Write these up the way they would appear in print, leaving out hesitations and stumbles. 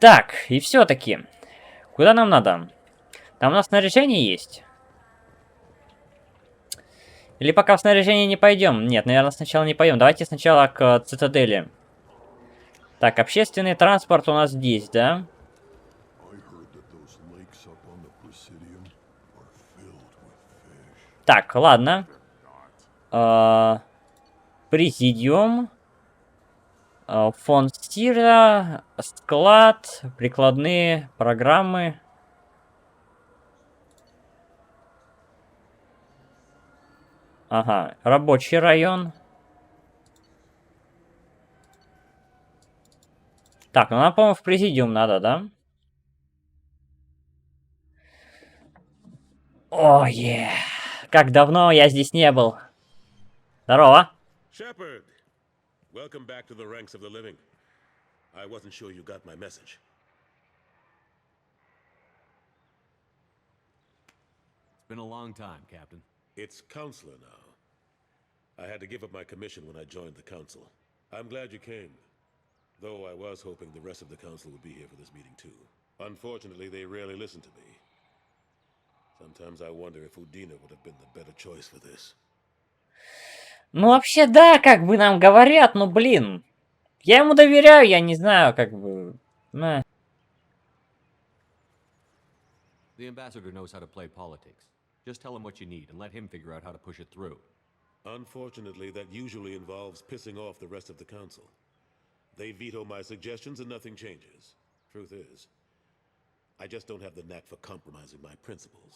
Так, и все-таки, куда нам надо? Там у нас снаряжение есть. Или пока в снаряжение не пойдем? Нет, наверное, сначала не пойдем. Давайте сначала к цитадели. Так, общественный транспорт у нас здесь, да? Так, ладно. Президиум. Фонд стиля. Склад. Прикладные программы. Ага, рабочий район. Так, ну нам, по-моему, в президиум надо, да? Ой, как давно я здесь не был. Здорово. Shepard, welcome back to the ranks of the living. I wasn't sure you got my message. It's been a long time, Captain. It's Counselor now. I had to give up my commission when I joined the Council. I'm glad you came. Though I was hoping the rest of the Council would be here for this meeting too. Unfortunately, they rarely listen to me. Sometimes I wonder if Udina would have been the better choice for this. Ну, вообще, да, как бы нам говорят, но, блин. Я ему доверяю, я не знаю, как бы... The ambassador knows how to play politics. Just tell him what you need and let him figure out how to push it through. Unfortunately, that usually involves pissing off the rest of the Council. They veto my suggestions and nothing changes. Truth is, I just don't have the knack for compromising my principles.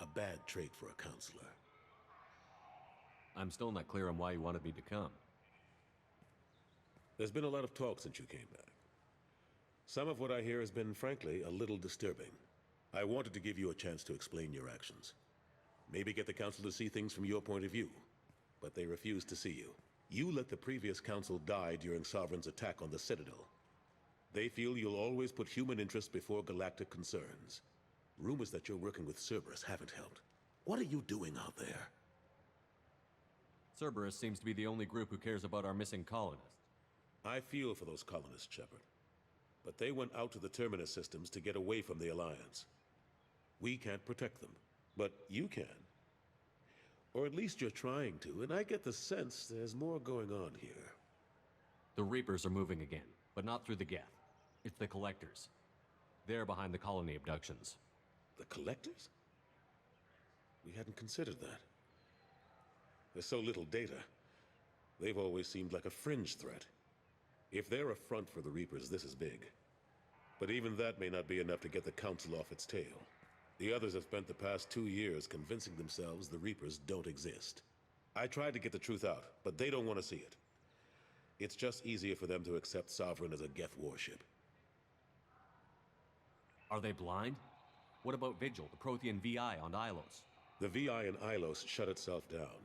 A bad trait for a counselor. I'm still not clear on why you wanted me to come. There's been a lot of talk since you came back. Some of what I hear has been, frankly, a little disturbing. I wanted to give you a chance to explain your actions. Maybe get the Council to see things from your point of view. But they refuse to see you. You let the previous Council die during Sovereign's attack on the Citadel. They feel you'll always put human interests before galactic concerns. Rumors that you're working with Cerberus haven't helped. What are you doing out there? Cerberus seems to be the only group who cares about our missing colonists. I feel for those colonists, Shepard. But they went out to the Terminus systems to get away from the Alliance. We can't protect them, but you can. Or at least you're trying to, and I get the sense there's more going on here. The Reapers are moving again, but not through the Geth. It's the Collectors. They're behind the colony abductions. The Collectors? We hadn't considered that. There's so little data. They've always seemed like a fringe threat. If they're a front for the Reapers, this is big. But even that may not be enough to get the Council off its tail. The others have spent the past 2 years convincing themselves the Reapers don't exist. I tried to get the truth out, but they don't want to see it. It's just easier for them to accept Sovereign as a Geth warship. Are they blind? What about Vigil, the Prothean VI on Ilos? The VI in Ilos shut itself down.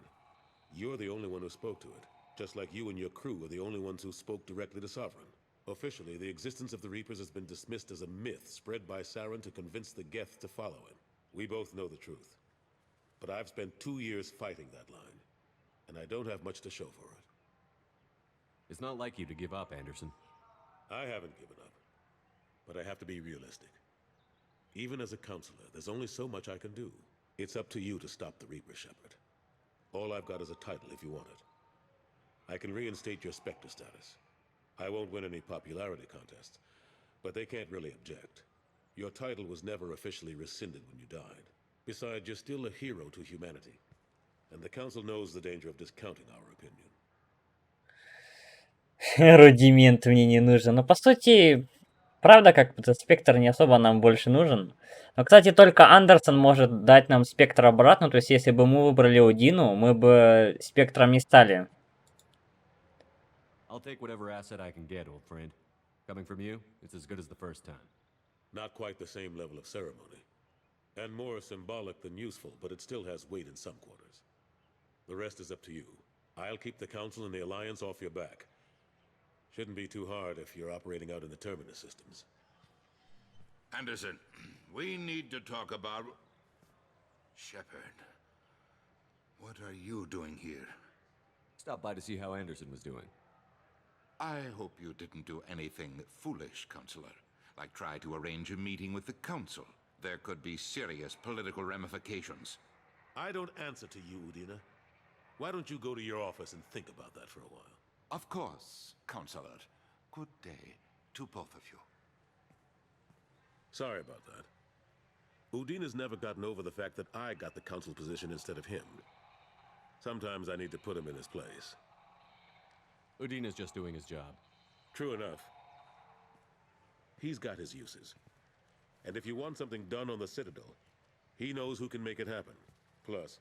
You're the only one who spoke to it, just like you and your crew are the only ones who spoke directly to Sovereign. Officially, the existence of the Reapers has been dismissed as a myth spread by Saren to convince the Geth to follow him. We both know the truth. But I've spent 2 years fighting that line, and I don't have much to show for it. It's not like you to give up, Anderson. I haven't given up, but I have to be realistic. Even as a counselor, there's only so much I can do. It's up to you to stop the Reaper, Shepard. All I've got is a title if you want it. I can reinstate your Spectre status. I won't win any popularity contests, but they can't really object. Your title was never officially rescinded when you died. Besides, you're still a hero to humanity. And the Council knows the danger of discounting our opinion. Рудимент мне не нужен. Но по сути, правда, как будто спектр не особо нам больше нужен. Но, кстати, только Андерсон может дать нам спектр обратно. То есть, если бы мы выбрали Удину, мы бы спектром не стали. I'll take whatever asset I can get, old friend. Coming from you, it's as good as the first time. Not quite the same level of ceremony. And more symbolic than useful, but it still has weight in some quarters. The rest is up to you. I'll keep the Council and the Alliance off your back. Shouldn't be too hard if you're operating out in the Terminus systems. Anderson, we need to talk about... Shepard, what are you doing here? Stop by to see how Anderson was doing. I hope you didn't do anything foolish, Counselor. Like try to arrange a meeting with the council. There could be serious political ramifications. I don't answer to you, Udina. Why don't you go to your office and think about that for a while? Of course, Counselor. Good day to both of you. Sorry about that. Udina's never gotten over the fact that I got the council position instead of him. Sometimes I need to put him in his place. Udina's just doing his job. True enough. He's got his uses. And if you want something done on the Citadel, he knows who can make it happen. Plus,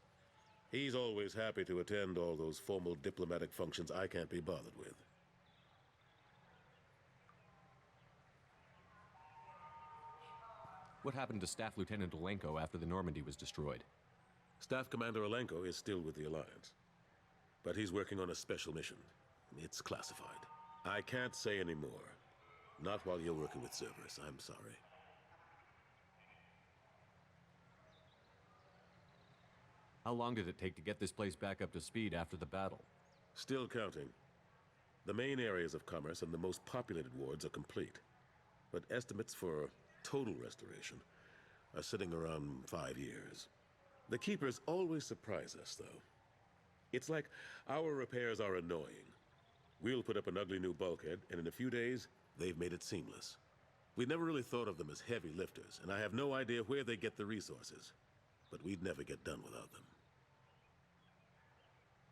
he's always happy to attend all those formal diplomatic functions I can't be bothered with. What happened to Staff Lieutenant Olenko after the Normandy was destroyed? Staff Commander Olenko is still with the Alliance. But he's working on a special mission. It's classified. I can't say any more. Not while you're working with Cerberus, I'm sorry. How long did it take to get this place back up to speed after the battle? Still counting. The main areas of commerce and the most populated wards are complete. But estimates for total restoration are sitting around 5 years. The Keepers always surprise us, though. It's like our repairs are annoying. We'll put up an ugly new bulkhead, and in a few days, they've made it seamless. We never really thought of them as heavy lifters, and I have no idea where they get the resources. But we'd never get done without them.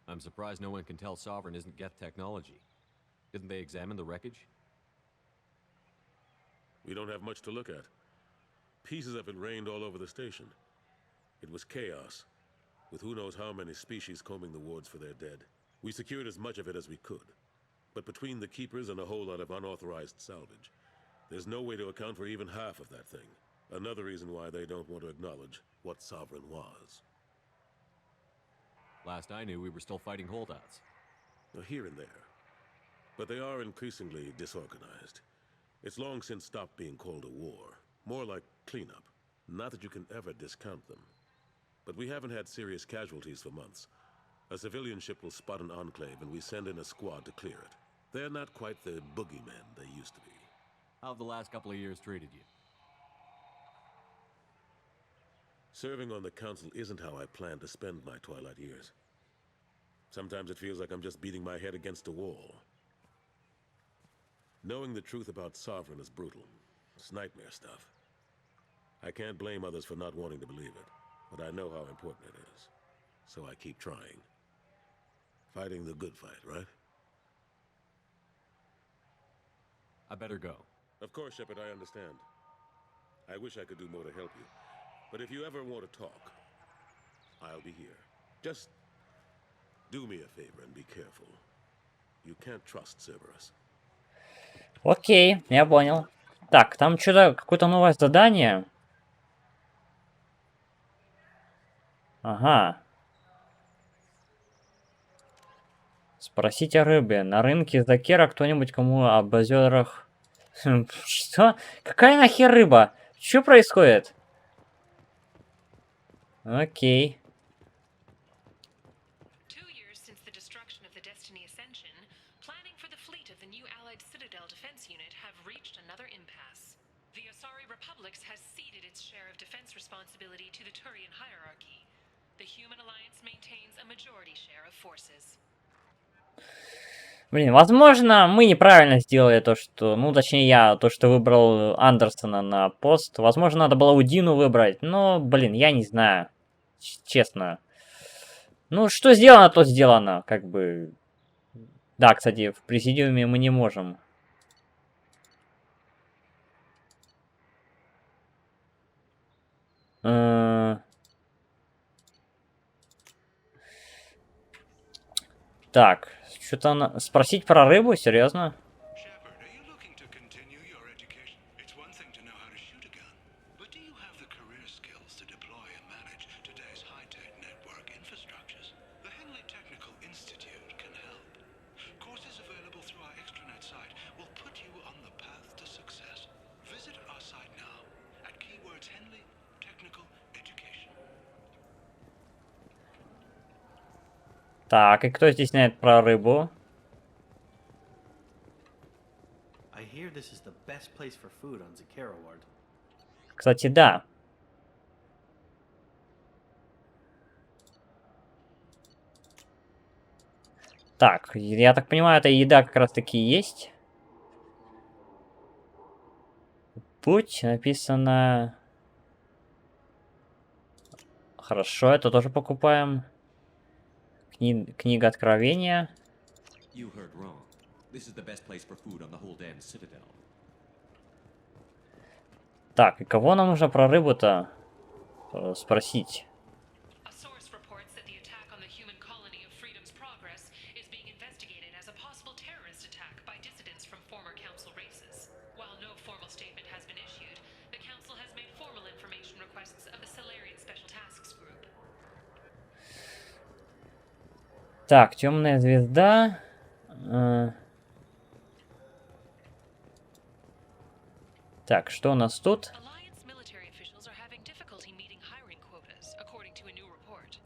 I'm surprised no one can tell Sovereign isn't Geth technology. Didn't they examine the wreckage? We don't have much to look at. Pieces of it rained all over the station. It was chaos, with who knows how many species combing the wards for their dead. We secured as much of it as we could. But between the Keepers and a whole lot of unauthorized salvage, there's no way to account for even half of that thing. Another reason why they don't want to acknowledge what Sovereign was. Last I knew, we were still fighting holdouts. Now, here and there. But they are increasingly disorganized. It's long since stopped being called a war. More like cleanup. Not that you can ever discount them. But we haven't had serious casualties for months. A civilian ship will spot an enclave and we send in a squad to clear it. They're not quite the boogeymen they used to be. How have the last couple of years treated you? Serving on the council isn't how I plan to spend my twilight years. Sometimes it feels like I'm just beating my head against a wall. Knowing the truth about Sovereign is brutal. It's nightmare stuff. I can't blame others for not wanting to believe it, but I know how important it is. So I keep trying. Fighting the good fight, right? I better go. Of course, Shepard, I understand. I wish I could do more to help you. But if you ever want to talk, I'll be here. Just do me a favor and be careful. You can't trust Cerberus. Окей, я понял. Так, там что-то, какое-то новое задание. Ага. Спросите о рыбе. На рынке Закера кто-нибудь кому об озерах... Что? Какая нахер рыба? Что происходит? Окей. Блин, возможно, мы неправильно сделали то, что... Ну, точнее, я то, что выбрал Андерсона на пост. Возможно, надо было Удину выбрать. Но, блин, я не знаю. Честно. Ну, что сделано, то сделано. Как бы... Да, кстати, в президиуме мы не можем. Так, что-то спросить про рыбу, серьезно? Так, и кто здесь знает про рыбу? best place for food on Zakera Ward. Кстати, да. Так, я так понимаю, эта еда как раз таки есть. Путь написано... Хорошо, это тоже покупаем. Книга Откровения. You heard wrong. This is the best place for food on the whole damn citadel. Так, и кого нам нужно про рыбу-то спросить? A source reports that the attack on the human colony of Freedom's Progress is being investigated as a possible terrorist attack by dissidents from former council races. While no formal statement has been issued, the council has made formal information requests of the Solarian Special Tasks Group. Так, темная звезда. Так, что у нас тут? Alliance military officials are having difficulty meeting hiring quotas, according to a new report.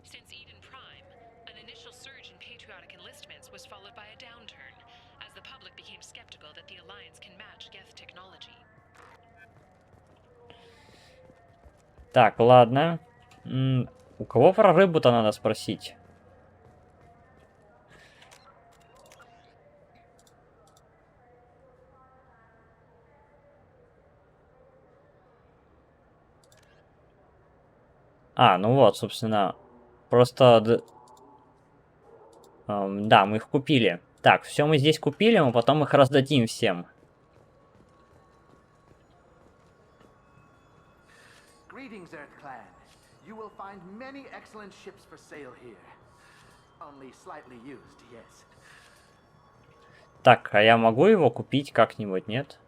Since Eden Prime, an initial surge in patriotic enlistments was followed by a downturn, as the public became skeptical that the Alliance can match Geth technology. Так, ладно. У кого про рыбу-то надо спросить? А, ну вот, собственно. Просто... да, мы их купили. Так, все мы здесь купили, мы потом их раздадим всем. Greetings, Earth Clan. You will find many excellent ships for sale here. Only slightly used, yes. Так, а я могу его купить как-нибудь, нет?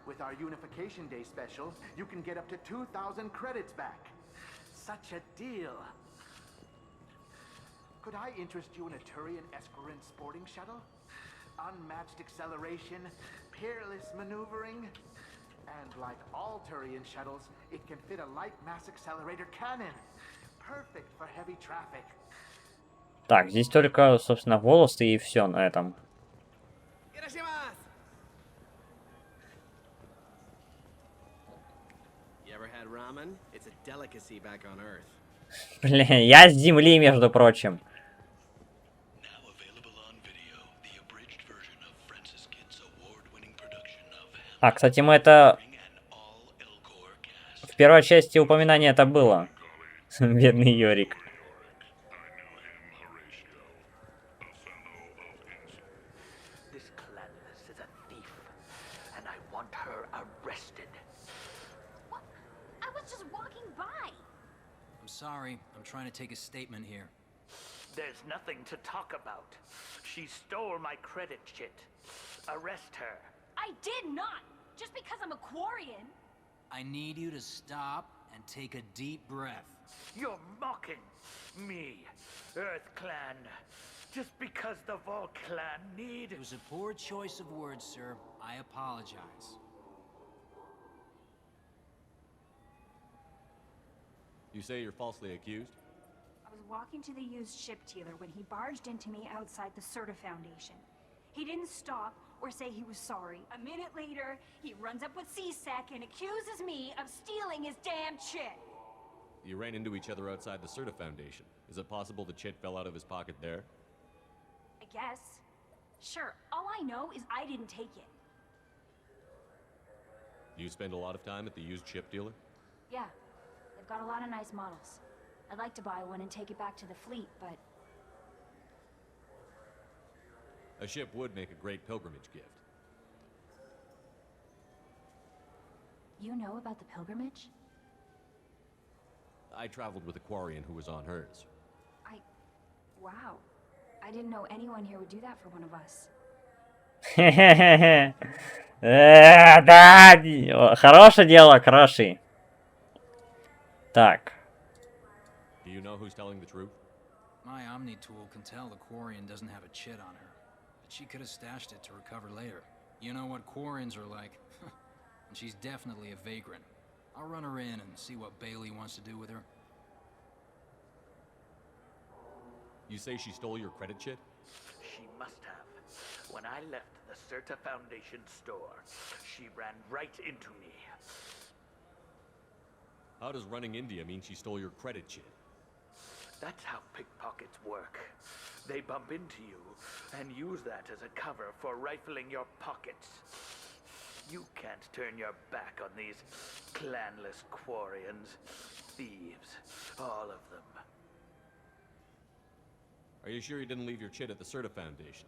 With our Unification Day special, you can get up to 2,000 credits back. Such a deal. Could I interest you in a Turian Esquirine sporting shuttle? Unmatched acceleration, peerless maneuvering, and like all Turian shuttles, it can fit a light mass accelerator cannon. Perfect for heavy traffic. Так, здесь только, собственно, волосы и все на этом. You ever had ramen? It's a delicacy back on Earth. Блин, я с земли, между прочим. Now available on video, the abridged version of Francis Kidd's award-winning production of А, кстати, мы это... Hammer and all Elcor cast. В первой части упоминания это было. Бедный Йорик. This Gladys is a thief, and I want her arrested. What? I was just walking by. I'm sorry, I'm trying to take a statement here. There's nothing to talk about. She stole my credit chit. Arrest her. I did not. Just because I'm a Quarian. I need you to stop and take a deep breath. You're mocking me, Earth Clan. Just because the Vol Clan need... It was a poor choice of words, sir. I apologize. You say you're falsely accused? I was walking to the used ship dealer when he barged into me outside the Serta Foundation. He didn't stop or say he was sorry. A minute later, he runs up with C-Sec and accuses me of stealing his damn chit. You ran into each other outside the Serta Foundation. Is it possible the chit fell out of his pocket there? I guess. Sure, all I know is I didn't take it. Do you spend a lot of time at the used chip dealer? Yeah, they've got a lot of nice models. I'd like to buy one and take it back to the fleet, but... A ship would make a great pilgrimage gift. You know about the pilgrimage? I traveled with a Quarian who was on hers. Wow. I didn't know anyone here would do that for one of us. Да, хорошее дело, хороший. Так. Do you know who's telling the truth? My Omni tool can tell the Quarian doesn't have a chit on her, but she could have stashed it to recover later. You know what Quarians are like, and she's definitely a vagrant. I'll run her in and see what Bailey wants to do with her. You say she stole your credit chit? She must have. When I left the Certa Foundation store, she ran right into me. How does running India mean she stole your credit chit? That's how pickpockets work. They bump into you and use that as a cover for rifling your pockets. You can't turn your back on these clanless quarians. Thieves, all of them. Are you sure you didn't leave your chit at the Certa Foundation?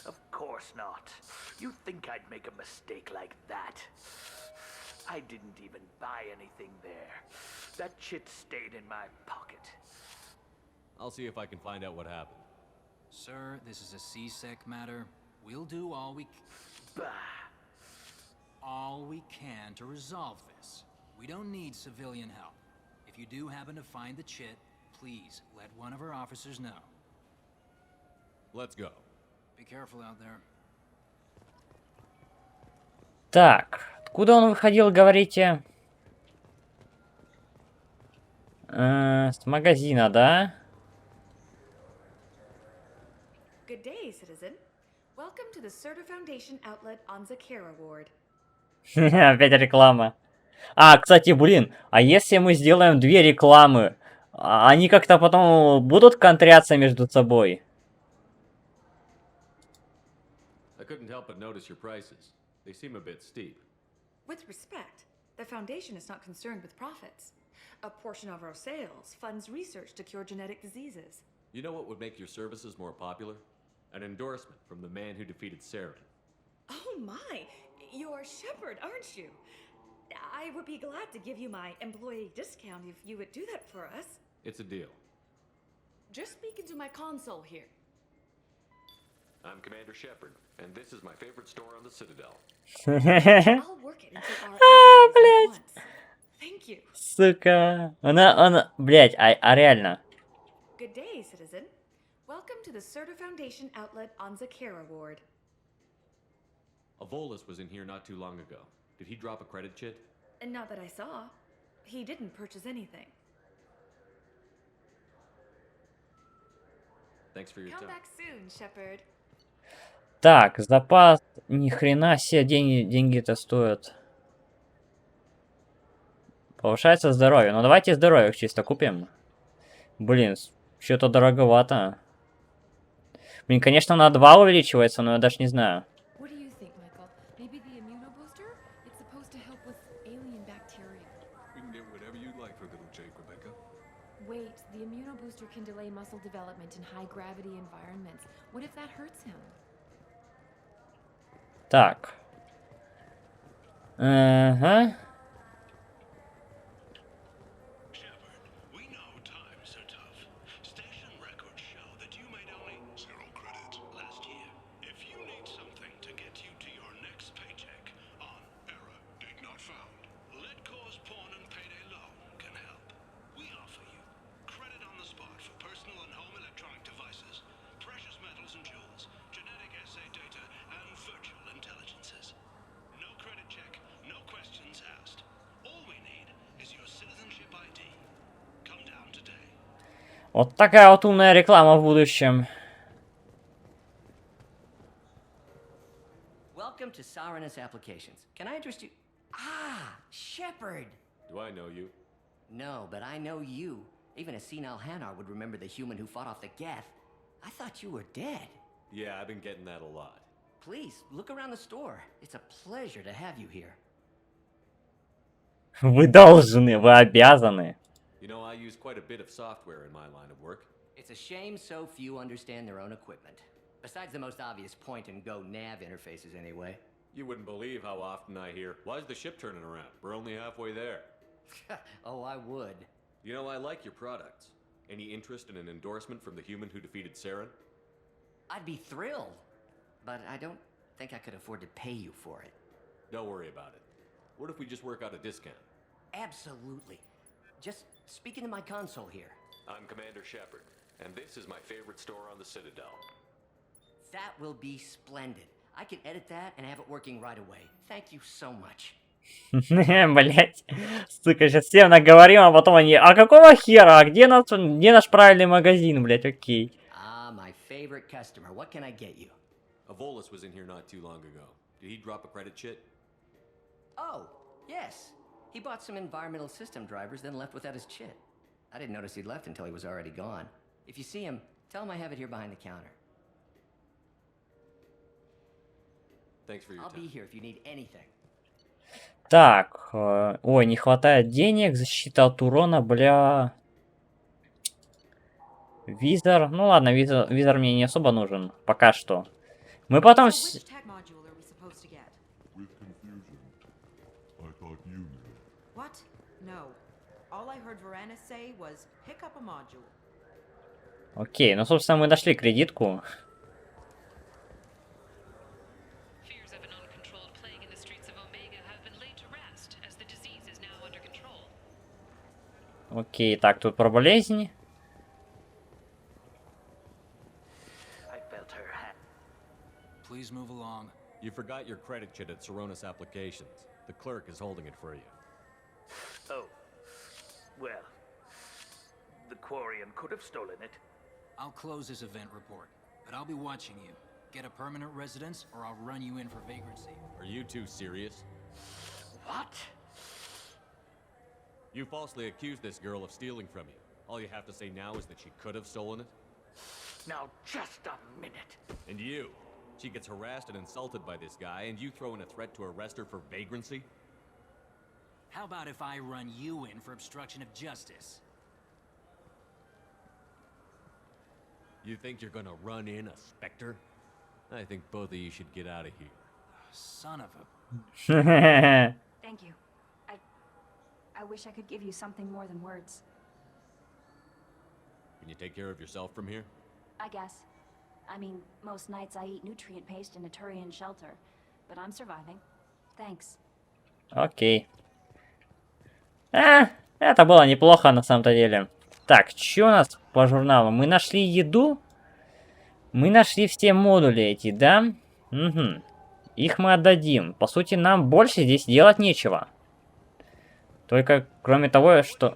Of course not. You think I'd make a mistake like that? I didn't even buy anything there. That chit stayed in my pocket. I'll see if I can find out what happened. Sir, this is a C-Sec matter. We'll do all we can to resolve this. We don't need civilian help. If you do happen to find the chit, please let one of our officers know. Let's go. Be careful out there. Так, откуда он выходил, говорите? С магазина, да? Good day, citizen. Welcome to the Certa Foundation outlet on Zakara Ward. Опять реклама. А, кстати, блин, а если мы сделаем 2 рекламы, они как-то потом будут контряться между собой? I couldn't help but notice your prices. They seem a bit steep. With respect, the Foundation is not concerned with profits. A portion of our sales funds research to cure genetic diseases. You know what would make your services more popular? An endorsement from the man who defeated Saren. Oh my! You're Shepard, aren't you? I would be glad to give you my employee discount if you would do that for us. It's a deal. Just speak into my console here. I'm Commander Shepard, and this is my favorite store on the Citadel. I'll work it into our блядь. Thank you. Сука. Она, блядь, а реально. Good day, citizen. Welcome to the Certa Foundation outlet on Zakara Ward. Avolis was in here not too long ago. Did he drop a credit chit? Not that I saw. He didn't purchase anything. Thanks for your Come time. back soon, Shepard. Так, запас. Ни хрена себе деньги-то стоят. Повышается здоровье. Ну давайте здоровье чисто купим. Блин, что-то дороговато. Блин, конечно, на 2 увеличивается, но я даже не знаю. What do you think, Michael? Maybe the immunobooster? It's supposed to help with alien bacteria. We can get whatever you'd like for little Jake, Rebecca. Wait, the immunobooster can delay muscle development in high-gravity environments. What if that hurts him? Так. Ага. Вот такая вот умная реклама в будущем. Welcome to Saranus Applications. Can I interest you? Ah, Shepard! Do I know you? No, but I know you. Even a senile Hanar would remember the human who fought off the Geth. I thought you were dead. Yeah, I've been getting that a lot. Please, look around the store. It's a pleasure to have you here. Вы должны, вы обязаны. You know, I use quite a bit of software in my line of work. It's a shame so few understand their own equipment. Besides the most obvious point-and-go nav interfaces, anyway. You wouldn't believe how often I hear, "Why's the ship turning around? We're only halfway there." Oh, I would. You know, I like your products. Any interest in an endorsement from the human who defeated Saren? I'd be thrilled. But I don't think I could afford to pay you for it. Don't worry about it. What if we just work out a discount? Absolutely. Just speak into my console here. I'm Commander Shepard, and this is my favorite store on the Citadel. That will be splendid. I can edit that and have it working right away. Thank you so much. Блять, сука, сейчас всем наговорим, а потом они, а какого хера, а где наш правильный магазин, блять, окей. Ah, my favorite customer. What can I get you? A Volus was in here not too long ago. Did he drop a credit chit? Oh, yes. He bought some environmental system drivers, then left without his chit. I didn't notice he'd left until he was already gone. If you see him, tell him I have it here behind the counter. Thanks for your I'll time. be here if you need anything. Так, ой, не хватает денег, защита от урона, бля. Визор, ну ладно, визор мне не особо нужен, пока что. Мы потом... Which tech module are we supposed to get? With confusion. I thought you knew. What? No. All I heard Varanus say was pick up a module. Окей, ну, собственно, мы нашли кредитку. Fears of an uncontrolled plague in the streets of Omega have been laid to rest, as the disease is now under control. Окей, так, тут про болезнь. Please move along. You forgot your credit chit at Saronis Applications. The clerk is holding it for you. Oh. Well. The Quarian could have stolen it. I'll close this event report, but I'll be watching you. Get a permanent residence, or I'll run you in for vagrancy. Are you two serious? What? You falsely accused this girl of stealing from you. All you have to say now is that she could have stolen it? Now just a minute. And you? She gets harassed and insulted by this guy, and you throw in a threat to arrest her for vagrancy? How about if I run you in for obstruction of justice? You think you're gonna run in a specter? I think both of you should get out of here. Son of a... Thank you. I wish I could give you something more than words. Can you take care of yourself from here? I guess. I mean, most nights I eat nutrient paste in a Turian shelter, but I'm surviving. Thanks. Окей. Это было неплохо на самом-то деле. Так, что у нас по журналу? Мы нашли еду. Мы нашли все модули эти, да? Угу. Их мы отдадим. По сути, нам больше здесь делать нечего. Только кроме того, что...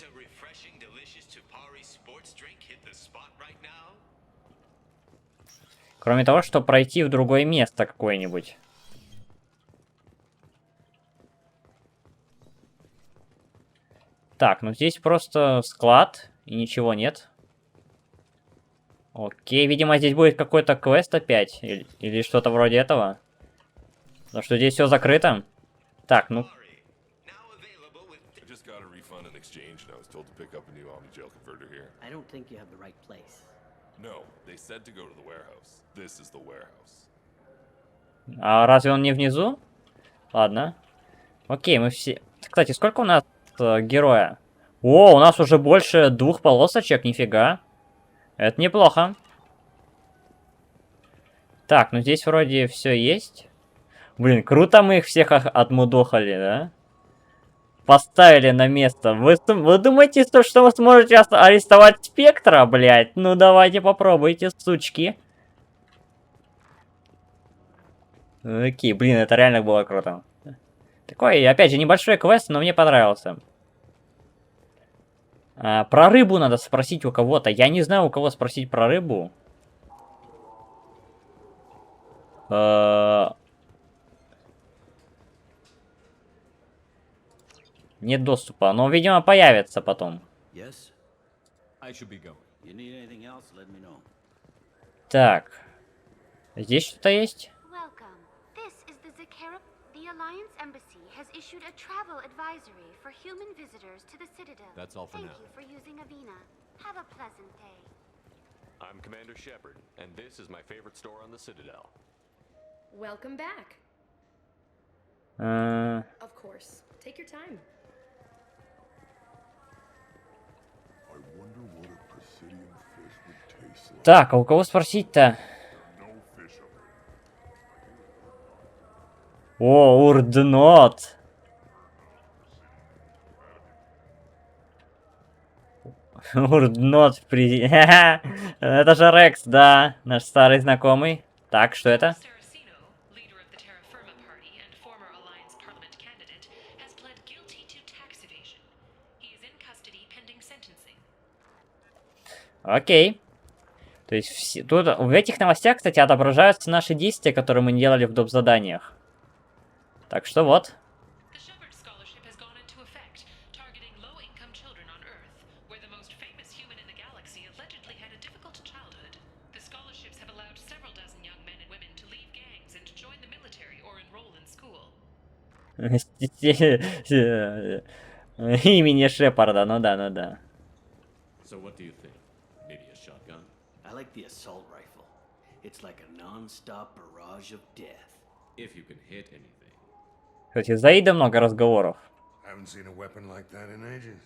Кроме того, что пройти в другое место какое-нибудь. Так, ну здесь просто склад и ничего нет. Окей, видимо, здесь будет какой-то квест опять. Или что-то вроде этого. Потому что здесь все закрыто. Так, ну... I don't think you have the right place. No, they said to go to the warehouse. This is the warehouse. А разве он не внизу? Ладно. Окей, мы все... Кстати, сколько у нас героя? О, у нас уже больше 2 полосочек, нифига. Это неплохо. Так, ну здесь вроде все есть. Блин, круто мы их всех отмудохали, да? Поставили на место. Вы думаете, что вы сможете арестовать Спектра, блядь? Ну давайте попробуйте, сучки. Окей, блин, это реально было круто. Такой, опять же, небольшой квест, но мне понравился. Про рыбу надо спросить у кого-то. Я не знаю, у кого спросить про рыбу. Нет доступа, но, видимо, появится потом. Yes? I should be going. You need anything else, let me know. Так. Здесь что-то есть? Welcome. This is the Zakara. The Alliance Embassy has issued a travel advisory for human visitors to the Citadel. That's all for Thank now. you for using Avina. Have a pleasant day. I'm Commander Shepard, and this is my favorite store on the Citadel. Welcome back. Of course. Take your time. Так, а у кого спросить-то? О, урднот. Урднот в президент. Это же Рекс, да, наш старый знакомый. Так, что это? Окей. То есть тут в этих новостях, кстати, отображаются наши действия, которые мы делали в доп. Заданиях. Так что вот. Имени Шепарда, ну да, ну да. So what do you think? Maybe a shotgun? I like the assault rifle. It's like a non-stop barrage of death. If you can hit anything. Кстати, за Ида много разговоров. Haven't seen a weapon like that in ages.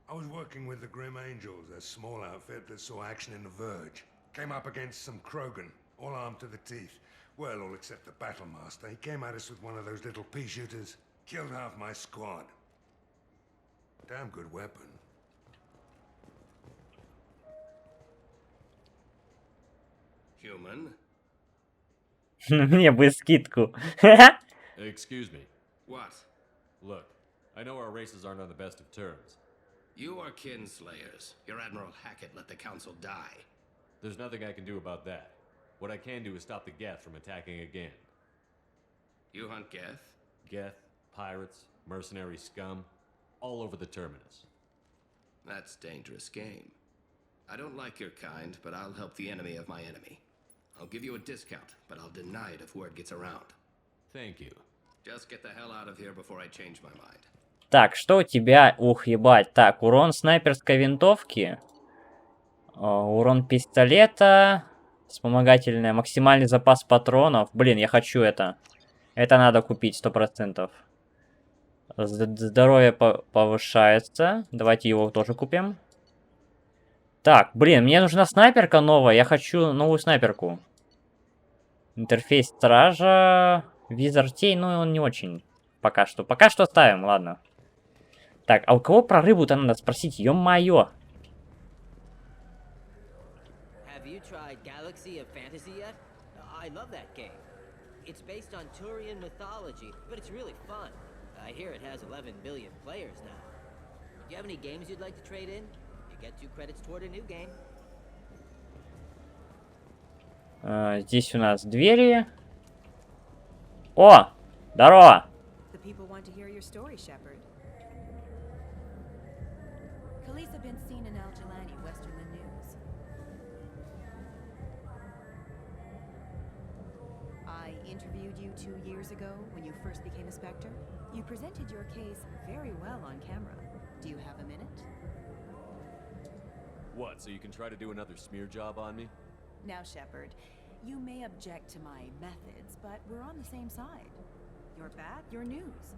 I was working with the Grim Angels, a small outfit that saw action in the Verge. Came up against some Krogan, all armed to the teeth. Well, all except the Battlemaster. He came at us with one of those little pea shooters. Killed half my squad. Damn good weapon. Human? Мне бы скидку. Excuse me. What? Look, I know our races aren't on the best of terms. You are kinslayers. Your Admiral Hackett let the Council die. There's nothing I can do about that. What I can do is stop the Geth from attacking again. You hunt Geth? Geth, pirates, mercenary scum, all over the terminus. That's dangerous game. I don't like your kind, but I'll help the enemy of my enemy. I'll give you a discount, but I'll deny it if word gets around. Thank you. Just get the hell out of here before I change my mind. Так, что у тебя? Ух, ебать. Так, урон снайперской винтовки. Урон пистолета. Вспомогательное. Максимальный запас патронов. Блин, я хочу это. Это надо купить 100%. Здоровье повышается. Давайте его тоже купим. Так, блин, мне нужна снайперка новая. Я хочу новую снайперку. Интерфейс стража. Визор тень, ну он не очень. Пока что. Пока что ставим, ладно. Так, а у кого про рыбу-то надо спросить? Ё-моё. Have you tried Galaxy of Fantasy yet? I love that game. It's based on Turian mythology, but it's really fun. I hear it has 11 billion players now. Do you have any games you'd like to trade in? You get 2 credits toward a new game. Здесь у нас двери. О! Здорово! The people want to hear your story, Shepard. Khaleesa been seen in Al-Jalani, Westerland News. I interviewed you 2 years ago when you first became a Spectre. You presented your case very well on camera. Do you have a minute? What, so you can try to do another smear job on me? Now, Shepard, you may object to my methods, but we're on the same side. You're bad, you're news.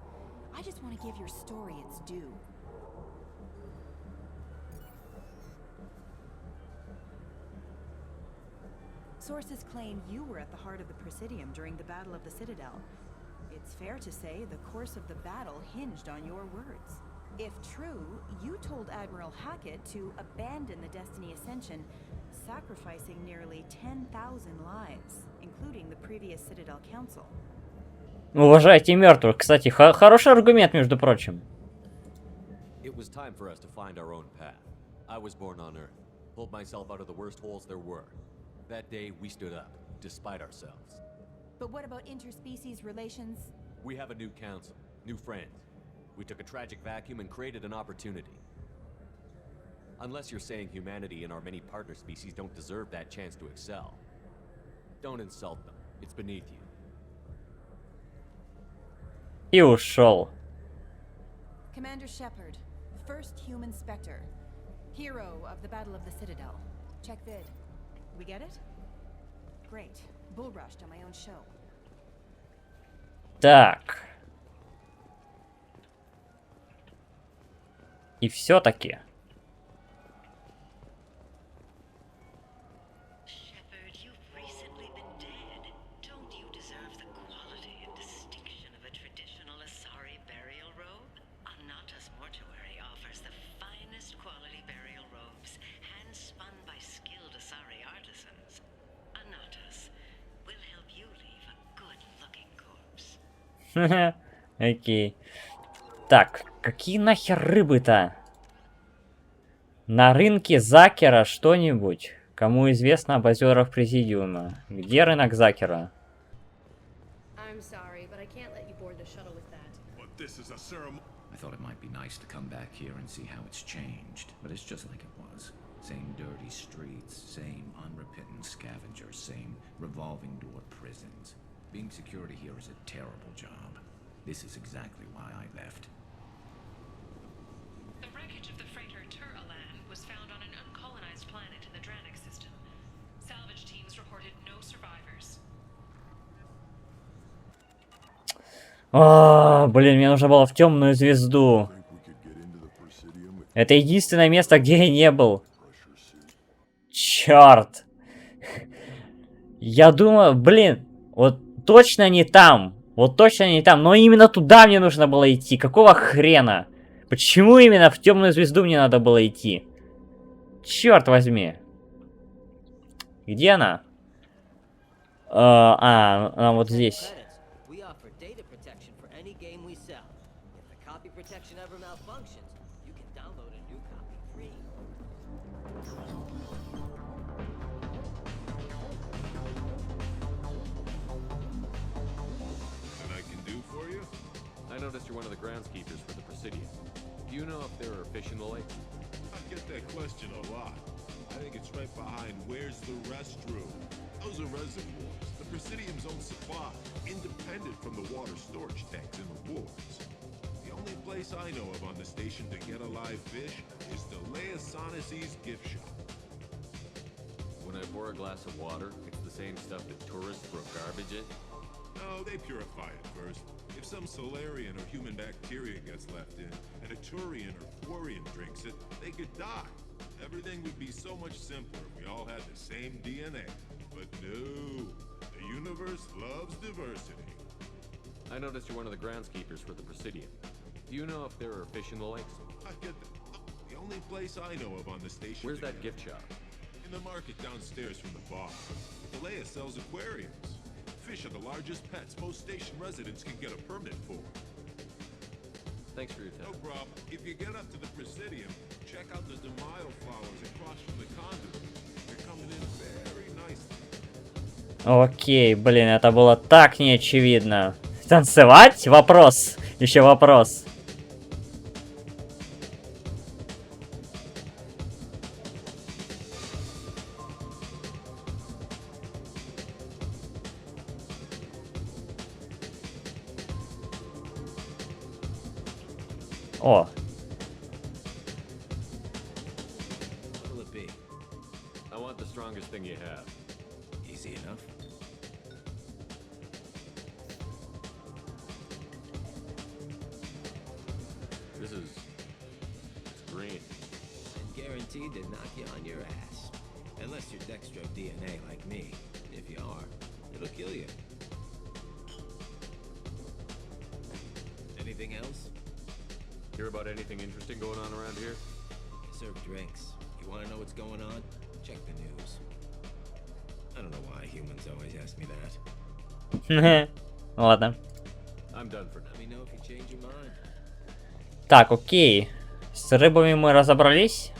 I just want to give your story its due. Sources claim you were at the heart of the Presidium during the Battle of the Citadel. It's fair to say the course of the battle hinged on your words. If true, you told Admiral Hackett to abandon the Destiny Ascension, sacrificing nearly 10,000 lives, including the previous Citadel Council. Уважайте мертвых. Кстати, хороший аргумент, между прочим. It was time for us to find our own path. I was born on Earth, pulled myself out of the worst holes there were. That day, we stood up, despite ourselves. But what about interspecies relations? We have a new council, new friends. We took a tragic vacuum and created an opportunity. Unless you're saying humanity and our many partner species don't deserve that chance to excel. Don't insult them. It's beneath you. И ушел. Commander Shepard, first human Spectre, hero of the Battle of the Citadel. Check vid. We get it? Great. Bull rushed on my own show. Так. И все-таки. Окей. Так, какие нахер рыбы-то? На рынке Закера что-нибудь. Кому известно об озерах Президиума? Где рынок Закера? I'm sorry, but I can't let you board the shuttle with that. But this is a ceremony. I thought it might be nice to come back here and see how it's changed, but it's just like it was. Same dirty streets, same unrepentant scavengers, same revolving door prisons. Being security here is a terrible job. This is exactly why I left. The wreckage of the freighter Tur-Alan was found on an uncolonized planet in the Dranik system. Salvage teams reported no survivors. Блин, мне нужно было в темную звезду. Это единственное место, где я не был. Черт. Я думаю, блин, вот точно не там. Вот точно не там. Но именно туда мне нужно было идти. Какого хрена? Почему именно в темную звезду мне надо было идти? Черт возьми. Где она? Она вот здесь. I noticed you're one of the groundskeepers for the Presidium. Do you know if there are fish in the lake? I get that question a lot. I think it's right behind where's the restroom. Those are reservoirs, the Presidium's own supply, independent from the water storage tanks in the wards. The only place I know of on the station to get a live fish is the Leia Sonesi's gift shop. When I pour a glass of water, it's the same stuff that tourists throw garbage in? No, they purify it first. If some Solarian or human bacteria gets left in, and a Turian or Quarian drinks it, they could die. Everything would be so much simpler if we all had the same DNA. But no, the universe loves diversity. I noticed you're one of the groundskeepers for the Presidium. Do you know if there are fish in the lakes? I get that. The only place I know of on the station... Where's that gift shop? In the market downstairs from the bar. The Leia sells aquariums. Fish are the largest pets most station residents can get a permit for. Thanks for your time. No problem. If you get up to the Presidium, check out the Demaio flowers across from the conduit. They're coming in very nicely. Окей, блин, это было так неочевидно. Танцевать? Вопрос. Еще вопрос. О. What'll it be? I want the strongest thing you have. Easy enough. This is... green. And guaranteed to knock you on your ass. Unless you're Dextro DNA like me. If you are, it'll kill you. Anything else? Hear about anything interesting going on around here? I serve drinks. You want to know what's going on? Check the news. I don't know why humans always ask me that. Ладно. I'm done for now. Let me know if you change your mind. Так, окей. С рыбами мы разобрались.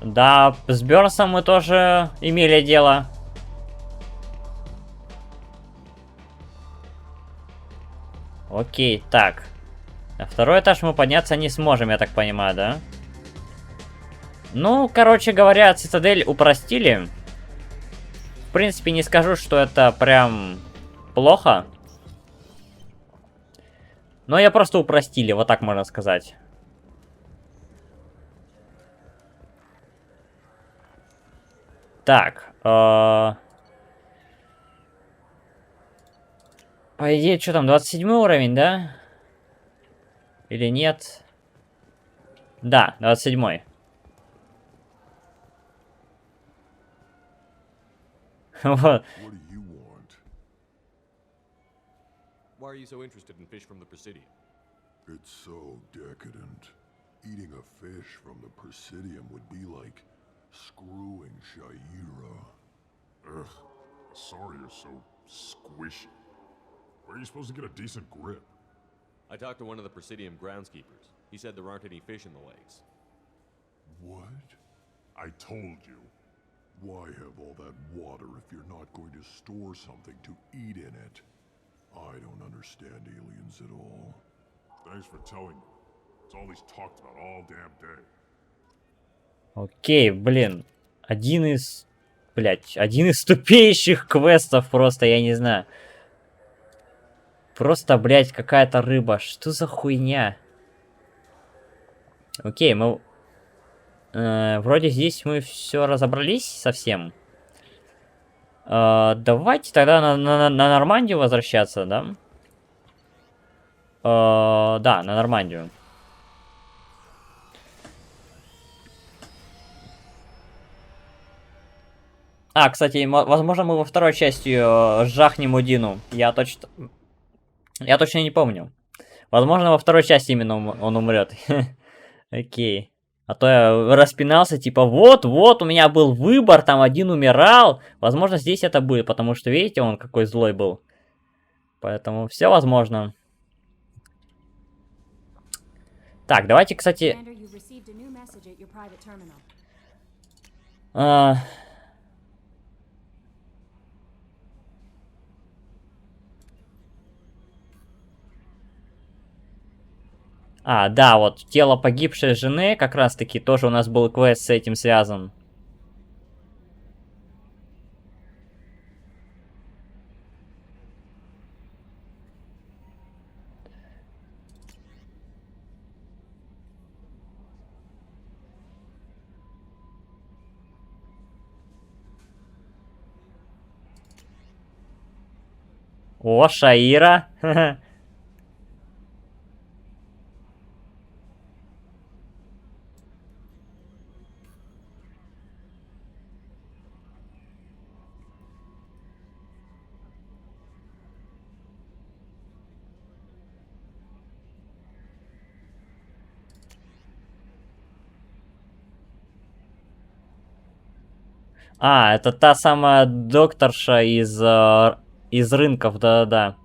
Да, с Бёрнсом мы тоже имели дело. Окей, так. На второй этаж мы подняться не сможем, я так понимаю, да? Ну, короче говоря, Цитадель упростили. В принципе, не скажу, что это прям плохо. Но я просто упростили, вот так можно сказать. Так, по идее, что там, 27 уровень, да? Или нет? Да, 27. Вот. Why are you so interested in fish from the Presidium? It's so decadent. Eating a fish from the Presidium would be like screwing Shaira. Ugh, sorry you're so squishy. Where are you supposed to get a decent grip? I talked to one of the Presidium groundskeepers. He said there aren't any fish in the lakes. What? I told you. Why have all that water if you're not going to store something to eat in it? I don't understand aliens at all. Thanks for telling me. It's all he's talked about all damn day. Окей, блин. Один из тупейших квестов просто, я не знаю. Просто, блядь, какая-то рыба. Что за хуйня? Окей, мы... вроде здесь мы все разобрались совсем. Давайте тогда на Нормандию возвращаться, да? Да, на Нормандию. А, кстати, возможно, мы во второй части жахнем Удину. Я точно не помню. Возможно, во второй части именно он умрет. Окей. А то я распинался, типа, вот, у меня был выбор, там один умирал. Возможно, здесь это будет, потому что, видите, он какой злой был. Поэтому все возможно. Так, давайте, кстати... да, вот, тело погибшей жены, как раз-таки, тоже у нас был квест с этим связан. О, Шаира. Это та самая докторша из рынков, да-да-да.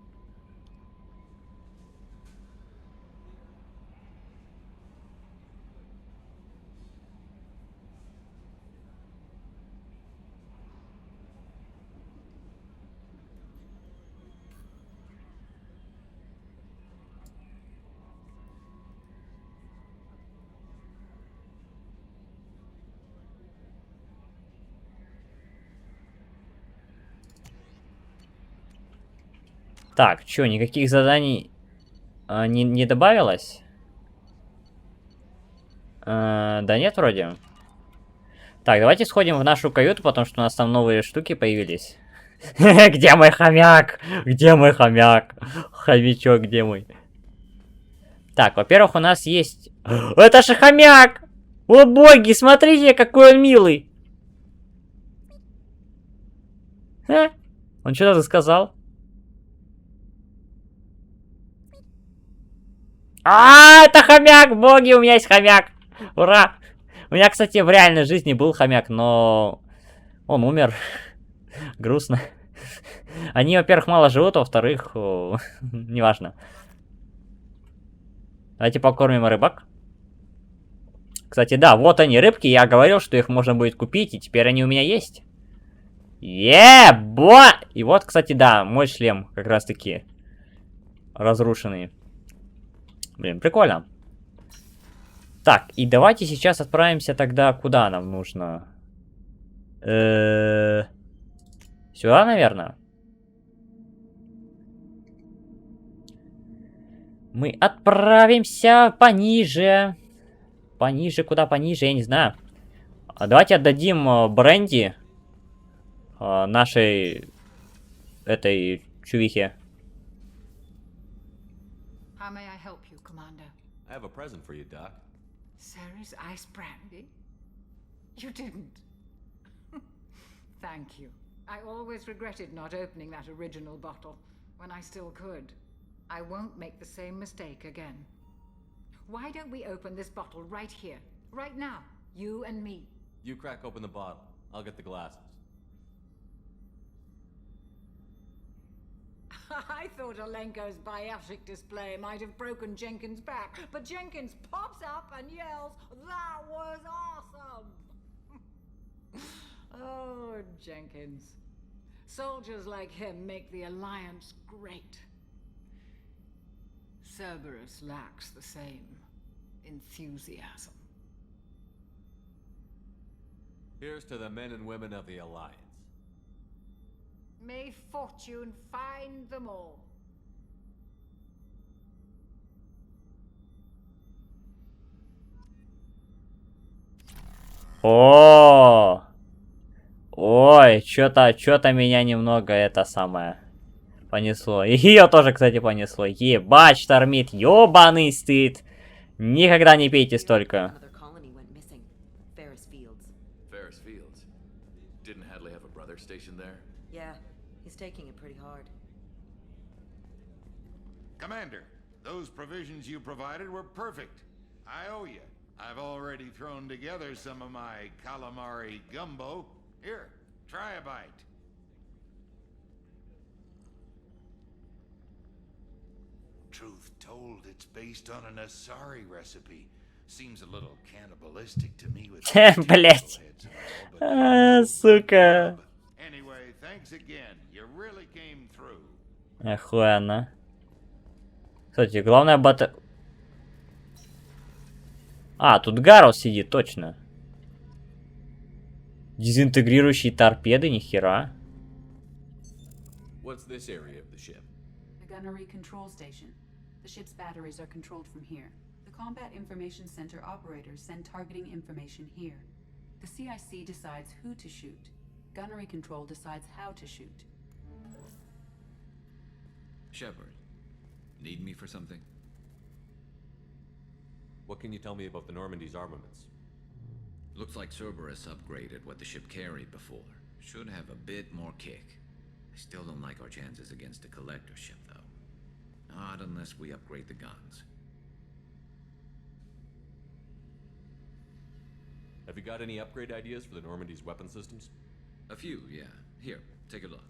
Так, чё, никаких заданий не добавилось? Да нет, вроде. Так, давайте сходим в нашу каюту, потому что у нас там новые штуки появились. Где мой хомяк? Где мой хомяк? Хомячок, где мой? Так, во-первых, у нас есть... Это же хомяк! О боги, смотрите, какой он милый! Он что-то сказал? Это хомяк! Боги, у меня есть хомяк! Ура! У меня, кстати, в реальной жизни был хомяк, но... Он умер. Грустно. Они, во-первых, мало живут, а во-вторых... неважно. Давайте покормим рыбак. Кстати, да, вот они, рыбки. Я говорил, что их можно будет купить, и теперь они у меня есть. Е-бо! И вот, кстати, да, мой шлем как раз-таки разрушенный. Блин, прикольно. Так, и давайте сейчас отправимся тогда, куда нам нужно? Сюда, наверное. Мы отправимся пониже. Пониже, куда пониже, я не знаю. Давайте отдадим бренди нашей этой чувихе. How may I help you, Commander? I have a present for you, Doc. Sarah's ice brandy? You didn't. Thank you. I always regretted not opening that original bottle when I still could. I won't make the same mistake again. Why don't we open this bottle right here, right now, you and me? You crack open the bottle. I'll get the glasses. I thought Alenko's biotic display might have broken Jenkins' back, but Jenkins pops up and yells, "That was awesome!" Oh, Jenkins. Soldiers like him make the Alliance great. Cerberus lacks the same enthusiasm. Here's to the men and women of the Alliance. May fortune find them all. О, ой, что-то меня немного это самое понесло. И ее тоже, кстати, понесло. Ебать, штормит, ёбаный стыд. Никогда не пейте столько. Ferris Fields. Didn't Hadley have a brother stationed there? Yeah, he's taking it pretty hard. Commander, those provisions you provided were perfect. I owe you. I've already thrown together some of my calamari gumbo. Here, try a bite. Truth told, it's based on an Asari recipe. Seems a little cannibalistic to me with Блять. Сука. Anyway, thanks again. You really came through. Охуенно. Кстати, главное бата... А, тут Гарус сидит, точно. Дезинтегрирующие торпеды, нихера. What's this area of the ship? The gunnery control station. The ship's batteries are controlled from here. The Combat Information Center operators send targeting information here. The CIC decides who to shoot. Gunnery control decides how to shoot. Shepard, need me for something? What can you tell me about the Normandy's armaments? Looks like Cerberus upgraded what the ship carried before. Should have a bit more kick. I still don't like our chances against a collector ship, though. Not unless we upgrade the guns. Have you got any upgrade ideas for the Normandy's weapon systems? A few, yeah. Here, take a look.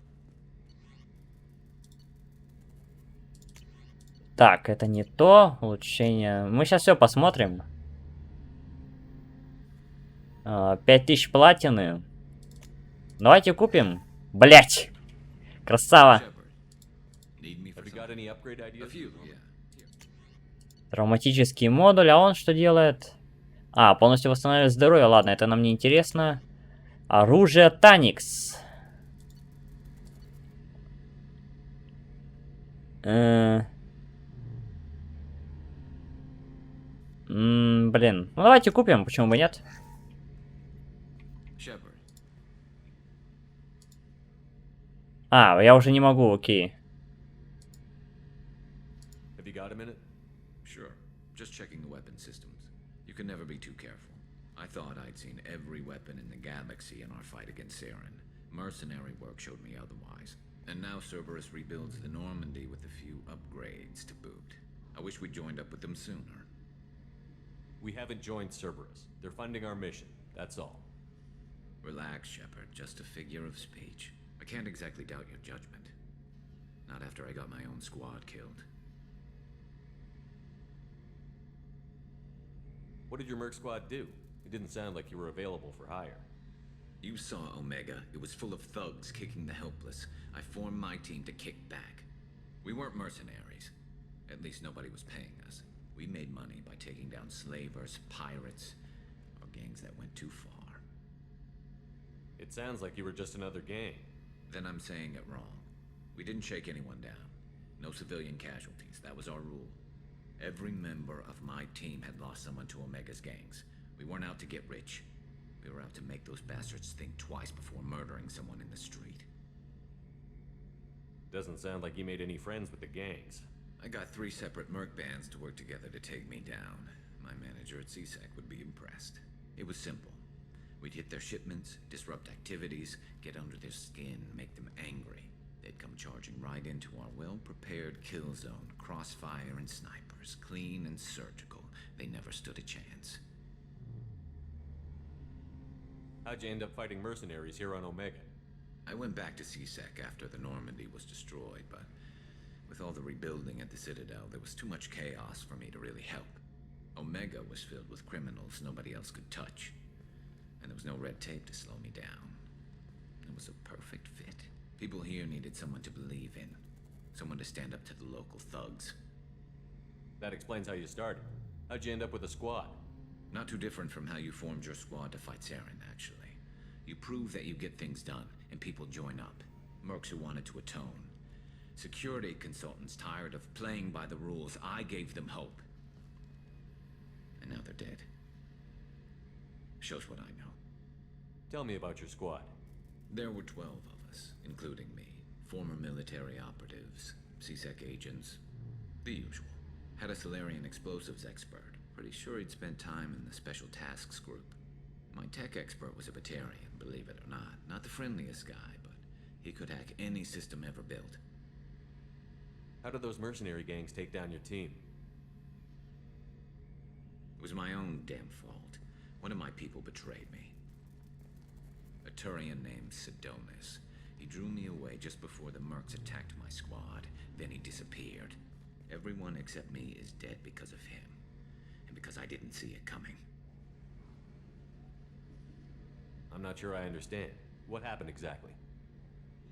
Так, это не то. Улучшение. Мы сейчас все посмотрим. 5000 платины. Давайте купим. Блять. Красава. Травматический модуль. А он что делает? А, полностью восстанавливает здоровье. Ладно, это нам не интересно. Оружие Таникс. Блин. Ну давайте купим, почему бы нет? А, я уже не могу, окей. Have you got a minute? Sure. Just checking the weapon systems. You can never be too careful. I thought I'd seen every weapon in the galaxy in our fight against Saren. Mercenary work showed me otherwise. And now Cerberus rebuilds the Normandy with a few upgrades to boot. I wish we'd joined up with them sooner. We haven't joined Cerberus. They're funding our mission, that's all. Relax, Shepard. Just a figure of speech. I can't exactly doubt your judgment. Not after I got my own squad killed. What did your merc squad do? It didn't sound like you were available for hire. You saw Omega. It was full of thugs kicking the helpless. I formed my team to kick back. We weren't mercenaries. At least nobody was paying us. We made money by taking down slavers, pirates, or gangs that went too far. It sounds like you were just another gang. Then I'm saying it wrong. We didn't shake anyone down. No civilian casualties. That was our rule. Every member of my team had lost someone to Omega's gangs. We weren't out to get rich. We were out to make those bastards think twice before murdering someone in the street. Doesn't sound like you made any friends with the gangs. I got 3 separate merc bands to work together to take me down. My manager at CSEC would be impressed. It was simple. We'd hit their shipments, disrupt activities, get under their skin, make them angry. They'd come charging right into our well-prepared kill zone, crossfire and snipers, clean and surgical. they never stood a chance. How'd you end up fighting mercenaries here on Omega? I went back to CSEC after the Normandy was destroyed, but with all the rebuilding at the Citadel, there was too much chaos for me to really help. Omega was filled with criminals nobody else could touch, and there was no red tape to slow me down. It was a perfect fit. People here needed someone to believe in, someone to stand up to the local thugs. That explains how you started. How'd you end up with a squad? Not too different from how you formed your squad to fight Saren, actually. You prove that you get things done, and people join up. Mercs who wanted to atone. Security consultants tired of playing by the rules. I gave them hope. And now they're dead. Shows what I know. Tell me about your squad. There were 12 of us, including me. Former military operatives, CSEC agents, the usual. Had a Solarian explosives expert. Pretty sure he'd spent time in the Special Tasks group. My tech expert was a Batarian, believe it or not. Not the friendliest guy, but he could hack any system ever built. How did those mercenary gangs take down your team? It was my own damn fault. One of my people betrayed me. A Turian named Sidonis. He drew me away just before the Mercs attacked my squad. Then he disappeared. Everyone except me is dead because of him. And because I didn't see it coming. I'm not sure I understand. What happened exactly?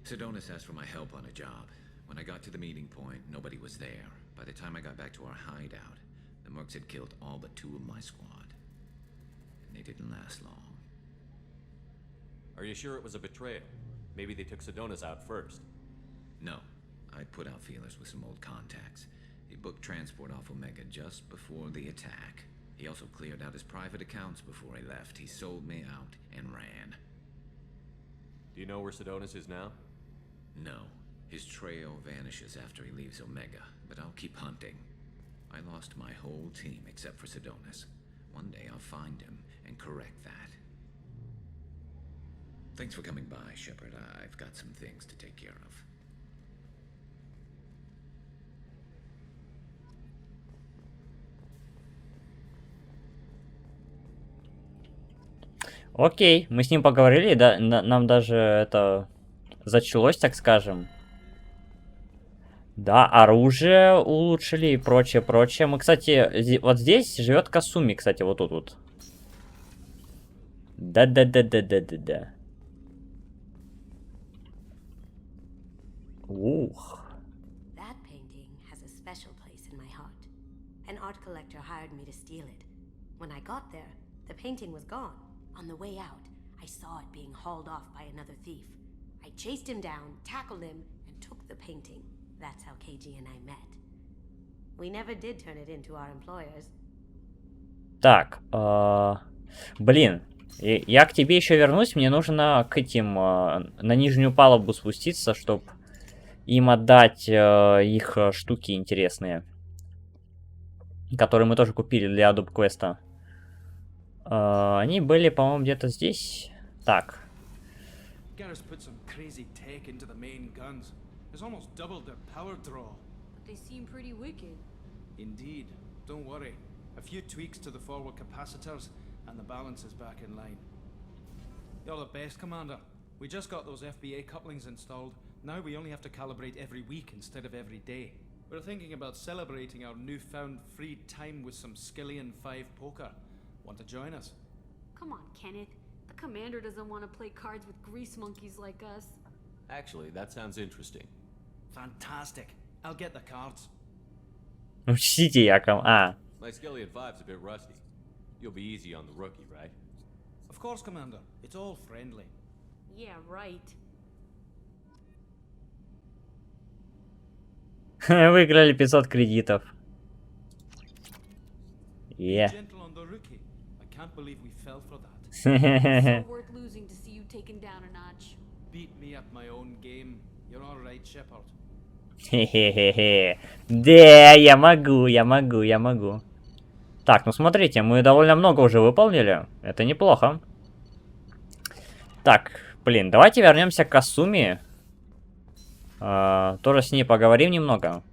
Sidonis asked for my help on a job. When I got to the meeting point, nobody was there. By the time I got back to our hideout, the Mercs had killed all but 2 of my squad. And they didn't last long. Are you sure it was a betrayal? Maybe they took Sidonis out first. No. I put out feelers with some old contacts. He booked transport off Omega just before the attack. He also cleared out his private accounts before he left. He sold me out and ran. Do you know where Sidonis is now? No. His trail vanishes after he leaves Omega, but I'll keep hunting. I lost my whole team except for Sidonis. One day I'll find him and correct that. Thanks for coming by, Shepard. I've got some things to take care of. Окей, мы с ним поговорили, да, нам даже это зачалось, так скажем. Да, оружие улучшили и прочее, прочее. Мы, кстати, вот здесь живет Касуми, кстати, вот тут вот. Да-да-да-да-да-да-да. Ух. That painting has a special place in my heart. An art collector hired me to steal it. When I got there, the painting was gone. On the way out, I saw it being hauled off by another thief. I chased him down, tackled him, and took the painting. That's how KG and I met. We never did turn it into our employers. Так, блин, я к тебе еще вернусь. Мне нужно к этим, на нижнюю палубу спуститься, чтобы им отдать их штуки интересные, которые мы тоже купили для Adobe Quest. Они были, по-моему, где-то здесь. Так. Garrus put some crazy tech into the main guns. It's almost doubled their power draw. But they seem pretty wicked. Indeed. Don't worry. A few tweaks to the forward capacitors, and the balance is back in line. You're the best, Commander. We just got those FBA couplings installed. Now we only have to calibrate every week instead of every day. We're thinking about celebrating our newfound free time with some Skillian 5 poker. Want to join us? Come on, Kenneth. The commander doesn't want to play cards with grease monkeys like us. Actually, that sounds interesting. Fantastic. I'll get the cards. Учтите, Яков. My Skillian 5's a bit rusty. You'll be easy on the rookie, right? Of course, Commander. It's all friendly. Yeah, right. Выиграли 500 кредитов. Yeah. Gentle on the rookie. I can't believe we fell for that. So worth losing to see you taken down a notch. Beat me at my own game. You're all right, Shepard. Хе-хе-хе-хе. Да, я могу. Так, ну смотрите, мы довольно много уже выполнили. Это неплохо. Так, блин, давайте вернемся к Касуми. Тоже с ней поговорим немного.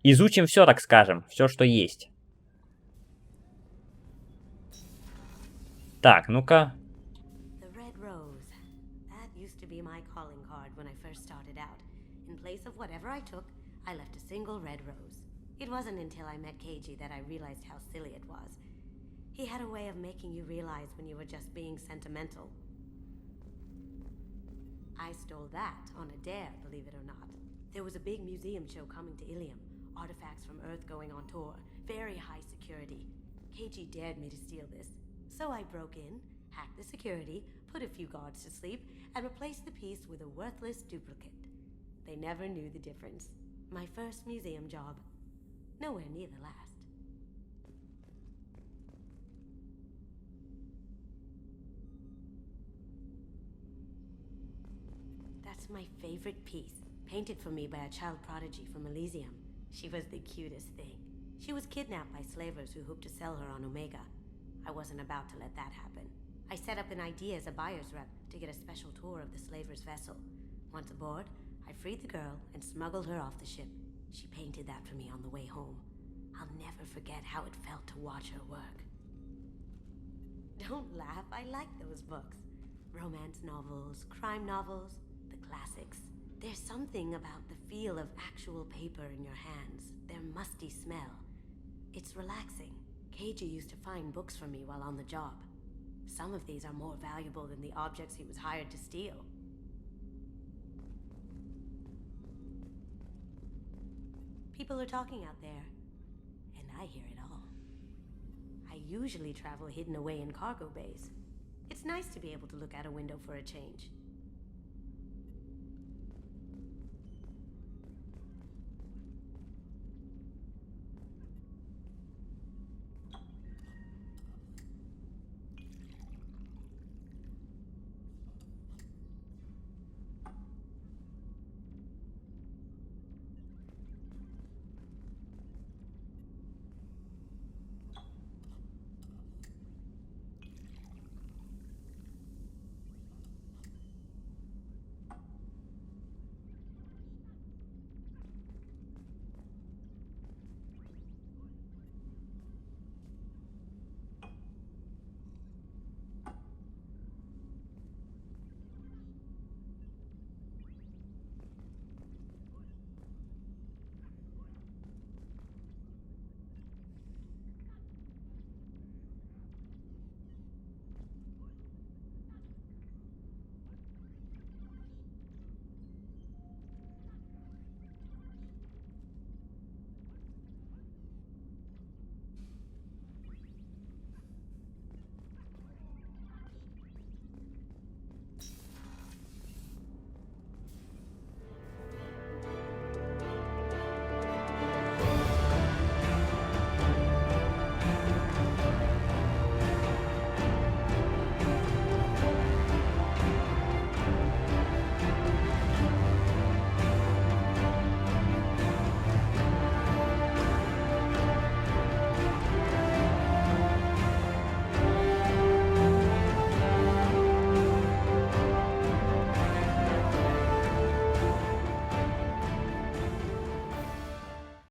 Изучим все, так скажем. Все, что есть. Так, ну-ка. The red rose. That used to be my calling card when I first started out. In place of whatever I took, I left a single red rose. It wasn't until I met Keiji that I realized how silly it was. He had a way of making you realize when you were just being sentimental. I stole that on a dare, believe it or not. There was a big museum show coming to Ilium. Artifacts from Earth going on tour. Very high security. Keiji dared me to steal this. So I broke in, hacked the security, put a few guards to sleep, and replaced the piece with a worthless duplicate. They never knew the difference. My first museum job. Nowhere near the last. That's my favorite piece, painted for me by a child prodigy from Elysium. She was the cutest thing. She was kidnapped by slavers who hoped to sell her on Omega. I wasn't about to let that happen. I set up an ID as a buyer's rep to get a special tour of the slaver's vessel. Once aboard, I freed the girl and smuggled her off the ship. She painted that for me on the way home. I'll never forget how it felt to watch her work. Don't laugh, I like those books. Romance novels, crime novels, the classics. There's something about the feel of actual paper in your hands, their musty smell. It's relaxing. Keiji used to find books for me while on the job. Some of these are more valuable than the objects he was hired to steal. People are talking out there, and I hear it all. I usually travel hidden away in cargo bays. It's nice to be able to look out a window for a change.